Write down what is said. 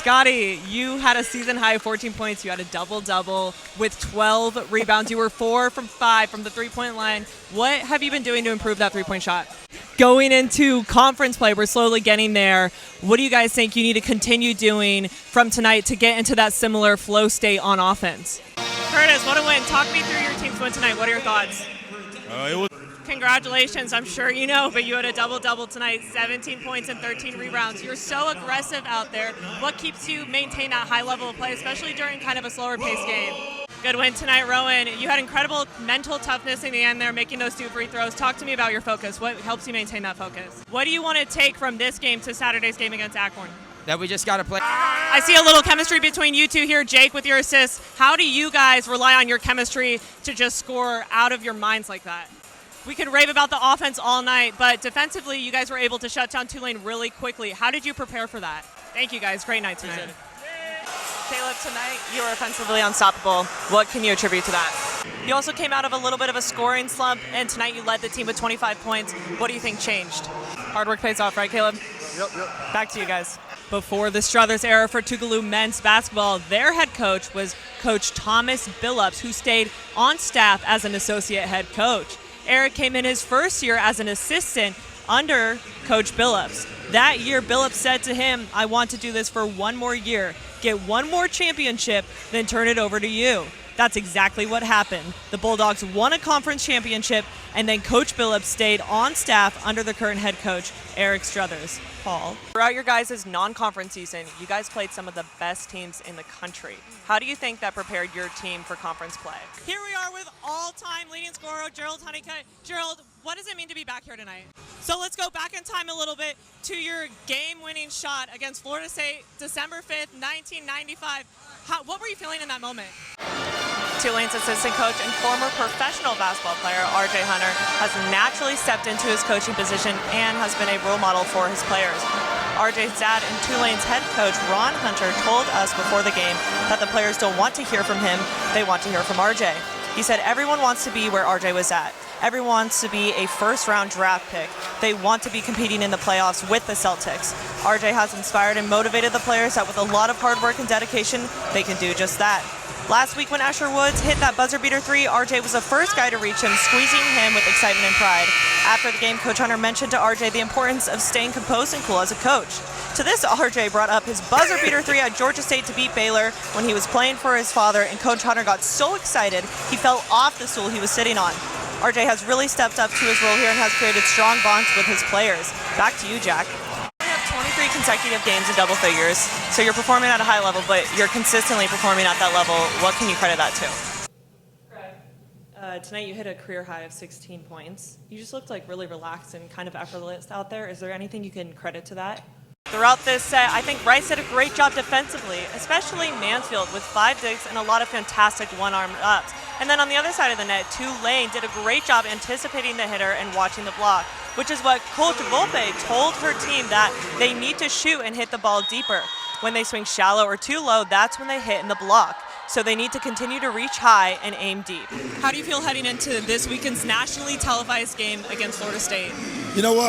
Scotty, you had a season high of 14 points. You had a double-double with 12 rebounds. You were 4 from 5 from the three-point line. What have you been doing to improve that three-point shot? Going into conference play, we're slowly getting there. What do you guys think you need to continue doing from tonight to get into that similar flow state on offense? Curtis, what a win. Talk me through your team's win tonight. What are your thoughts? Congratulations, I'm sure you know, but you had a double-double tonight, 17 points and 13 rebounds. You're so aggressive out there. What keeps you maintain that high level of play, especially during kind of a slower-paced game? Good win tonight, Rowan. You had incredible mental toughness in the end there, making those 2 free throws. Talk to me about your focus. What helps you maintain that focus? What do you want to take from this game to Saturday's game against Acorn? That we just got to play. I see a little chemistry between you two here. Jake, with your assists, how do you guys rely on your chemistry to just score out of your minds like that? We could rave about the offense all night, but defensively, you guys were able to shut down Tulane really quickly. How did you prepare for that? Thank you, guys. Great night tonight. Caleb, tonight you were offensively unstoppable. What can you attribute to that? You also came out of a little bit of a scoring slump, and tonight you led the team with 25 points. What do you think changed? Hard work pays off, right, Caleb? Yep. Back to you guys. Before the Struthers era for Tougaloo men's basketball, their head coach was Coach Thomas Billups, who stayed on staff as an associate head coach. Eric came in his first year as an assistant under Coach Billups. That year, Billups said to him, I want to do this for one more year, get one more championship, then turn it over to you. That's exactly what happened. The Bulldogs won a conference championship, and then Coach Billups stayed on staff under the current head coach, Eric Struthers. Paul, throughout your guys' non-conference season, you guys played some of the best teams in the country. How do you think that prepared your team for conference play? Here we are with all-time leading scorer, Gerald Honeycutt. Gerald, what does it mean to be back here tonight? So let's go back in time a little bit to your game-winning shot against Florida State, December 5th, 1995. What were you feeling in that moment? Tulane's assistant coach and former professional basketball player, RJ Hunter, has naturally stepped into his coaching position and has been a role model for his players. RJ's dad and Tulane's head coach, Ron Hunter, told us before the game that the players don't want to hear from him, they want to hear from RJ. He said everyone wants to be where RJ was at. Everyone wants to be a first-round draft pick. They want to be competing in the playoffs with the Celtics. RJ has inspired and motivated the players that with a lot of hard work and dedication, they can do just that. Last week when Asher Woods hit that buzzer beater 3, RJ was the first guy to reach him, squeezing him with excitement and pride. After the game, Coach Hunter mentioned to RJ the importance of staying composed and cool as a coach. To this, RJ brought up his buzzer beater 3 at Georgia State to beat Baylor when he was playing for his father, and Coach Hunter got so excited he fell off the stool he was sitting on. RJ has really stepped up to his role here and has created strong bonds with his players. Back to you, Jack. 23 consecutive games in double figures, so you're performing at a high level, but you're consistently performing at that level. What can you credit that to? Tonight you hit a career high of 16 points. You just looked like really relaxed and kind of effortless out there. Is there anything you can credit to that? Throughout this set, I think Rice did a great job defensively, especially Mansfield with 5 digs and a lot of fantastic one-armed ups. And then on the other side of the net, Tulane did a great job anticipating the hitter and watching the block, which is what Coach Volpe told her team that they need to shoot and hit the ball deeper. When they swing shallow or too low, that's when they hit in the block. So they need to continue to reach high and aim deep. How do you feel heading into this weekend's nationally televised game against Florida State? You know what?